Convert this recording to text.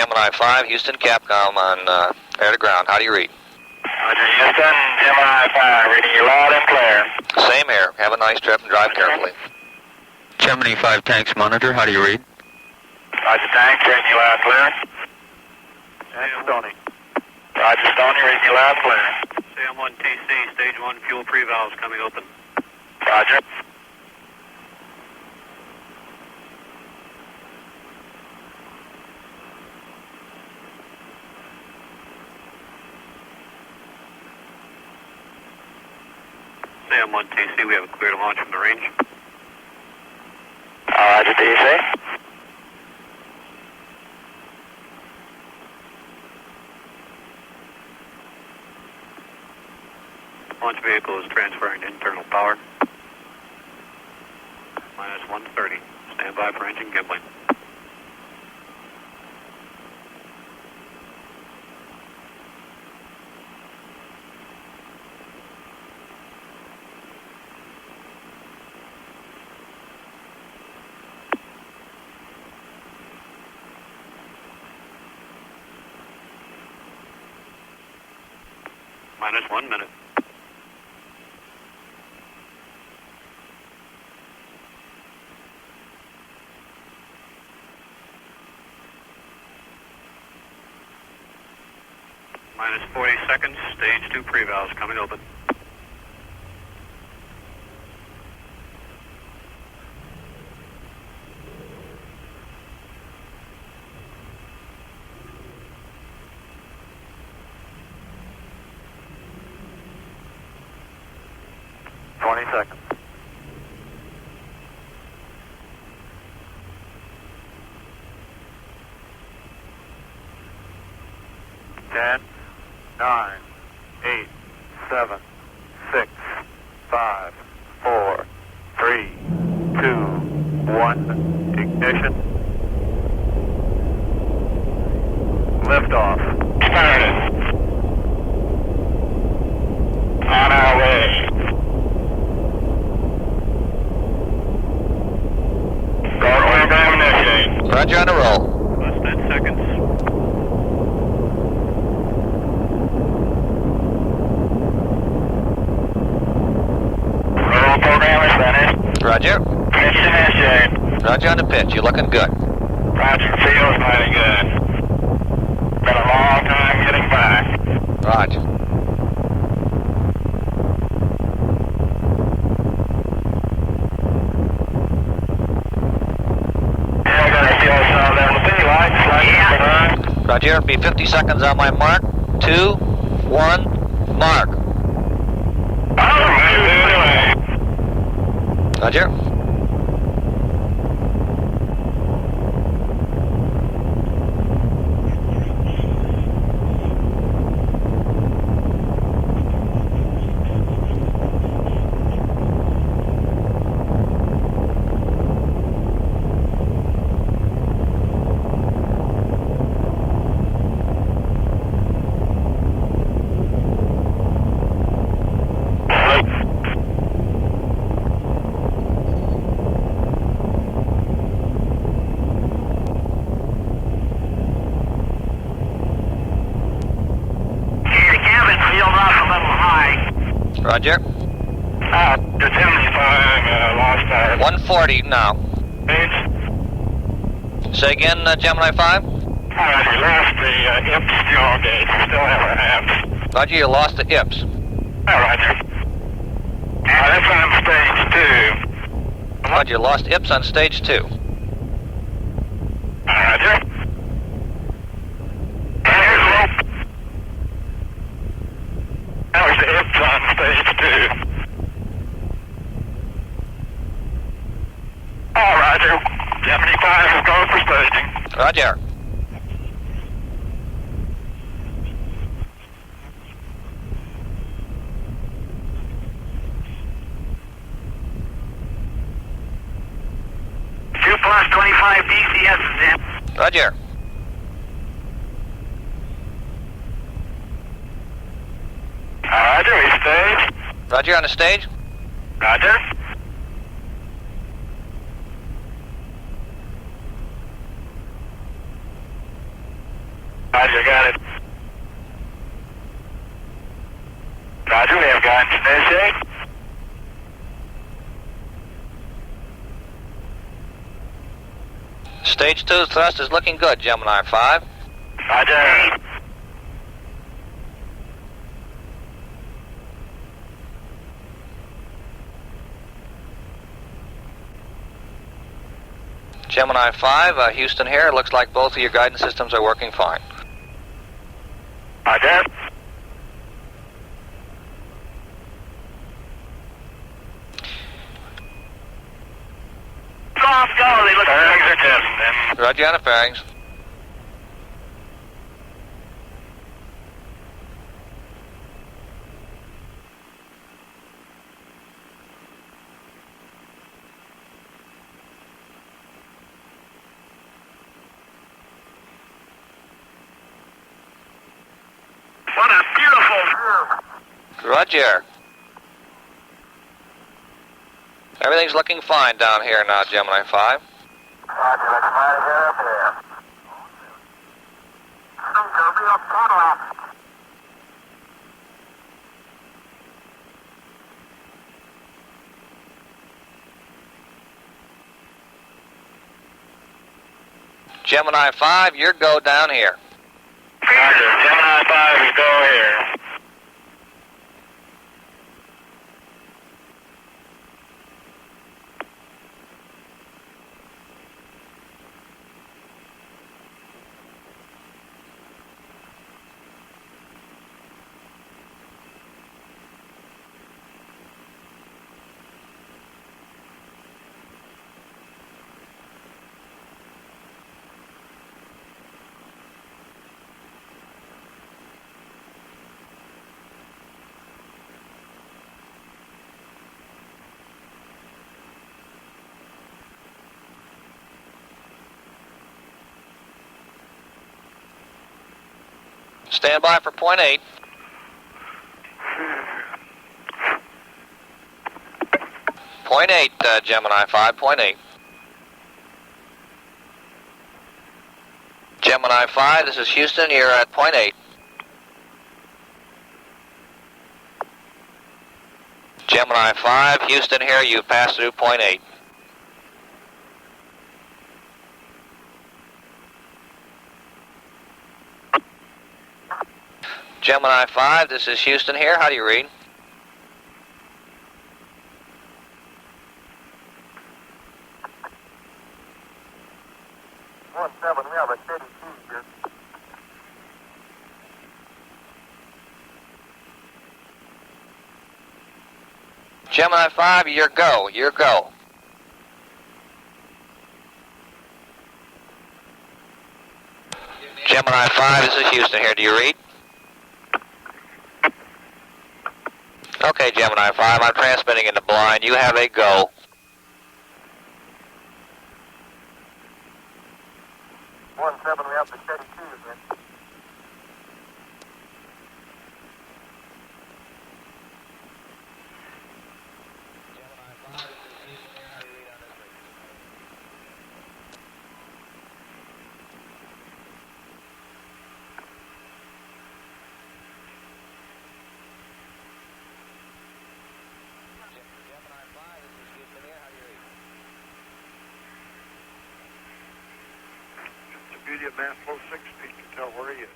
Gemini 5, Houston Capcom on air to ground. How do you read? Roger, Houston, Gemini 5, reading you loud and clear. Same here. Have a nice trip and drive carefully. Gemini 5 tanks monitor, how do you read? Roger, tanks, reading you loud and clear. And Stony. Roger, Stony, reading you loud and clear. CM1TC, stage 1 fuel pre-valves coming open. Roger. CM1TC, we have a clear to launch from the range. Roger, DC. Launch vehicle is transferring to internal power. Minus 130. Stand by for engine gimbling. Minus 1 minute. Minus 40 seconds, stage 2 pre-valves coming open. Seconds. Ten, 9, 8, 7, 6, 5, 4, 3, 2, 1. Ignition. Liftoff. Started. On our way. Roger, on a roll. Less 10 seconds. Roll program is finished. Roger. Pitch initiated. Roger on the pitch. You're looking good. Roger, feels mighty good. Been a long time getting back. Roger. Roger, it'll be 50 seconds on my mark. 2, 1, mark. Roger. Roger. The 75 lost our 140 now. base. Say again, Gemini 5? Alright, you lost the IPS fuel gauge. Still have our amps. Roger, you lost the IPS. Roger. That's on stage 2. Roger, you lost IPS on stage 2. Roger. Here's rope. That was the IPS on stage 2. Oh, Roger. Gemini 5 is going for staging. Roger. Plus 25 DCS is in. Roger. Roger, we stage. Roger on the stage. Roger. Stage 2 thrust is looking good, Gemini 5. Roger. Gemini 5, Houston here. Looks like both of your guidance systems are working fine. Roger. Go, they look bearings are testing. Roger on the bearings. What a beautiful view. Roger. Everything's looking fine down here now, Gemini 5. Roger, let's try to get up there. It's a real Cadillac. Gemini 5, your go down here. Roger, Gemini 5 is go here. Stand by for point 8. Point 8, Gemini 5, point 8. Gemini 5, this is Houston, you're at point 8. Gemini 5, Houston here, you pass through point 8. Gemini 5, this is Houston here, how do you read? We have a steady key here. Gemini 5, your go, your go. Gemini 5, this is Houston here, do you read? Okay, Gemini 5, I'm transmitting into blind, you have a go. We have the steady key here. Beauty of man flow 6 feet to tell where he is.